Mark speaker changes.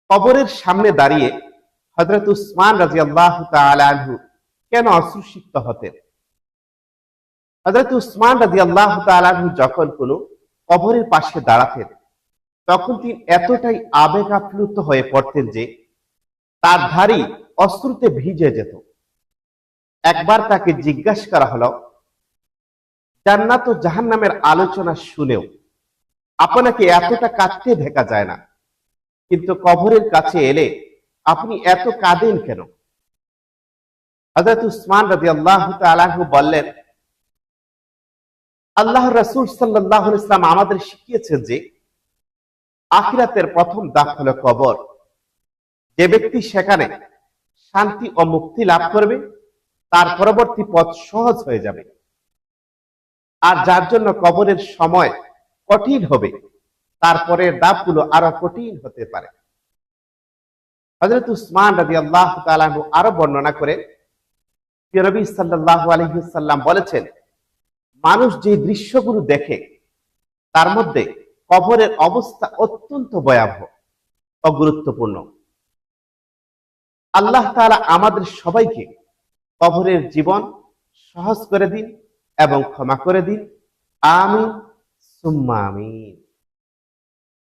Speaker 1: কবরের সামনে দাঁড়িয়ে হযরত উসমান রাদিয়াল্লাহু তাআলা আনহু কেন অশ্রুসিক্ত হতেন? হযরত উসমান রাদিয়াল্লাহু তাআলা আনহু যখন কোনো কবরের পাশে দাঁড়াতেন, তখন তিনি এতটাই আবেগ আপ্লুত হয়ে পড়তেন যে তার দাড়ি অশ্রুতে ভিজে যেত। একবার তাকে জিজ্ঞাসা করা হলো, জান্নাত ও জাহান্নামের আলোচনা শুনেও আপনাকে এতটা কাঁদতে দেখা যায় না, কিন্তু কবরের কাছে এলে আপনি এত কাঁদেন কেন? হযরত উসমান রাদিয়াল্লাহু তাআলা আনহু বললেন, আল্লাহর রাসূল সাল্লাল্লাহু আলাইহি ওয়াসাল্লাম আমাদের শিখিয়েছেন যে আখিরাতের প্রথম ধাপ হলো কবর। যে ব্যক্তি সেখানে শান্তি ও মুক্তি লাভ করবে, তার পরবর্তী পথ সহজ হয়ে যাবে। আর যার জন্য কবরের সময় কঠিন হবে, তারপরের ধাপগুলো আরো কঠিন হতে পারে। হযরত উসমান রাদিয়াল্লাহু তাআলা আনহু আরো বর্ণনা করে নবী সাল্লাল্লাহু আলাইহি ওয়াসাল্লাম বলেছেন, মানুষ যে দৃশ্যগুলো দেখে তার মধ্যে কবরের অবস্থা অত্যন্ত ভয়াবহ ও গুরুত্বপূর্ণ। আল্লাহ তাআলা আমাদের সবাইকে কবরের জীবন সহজ করে দিন এবং ক্ষমা করে দিন। আমিন সুম্মা আমিন।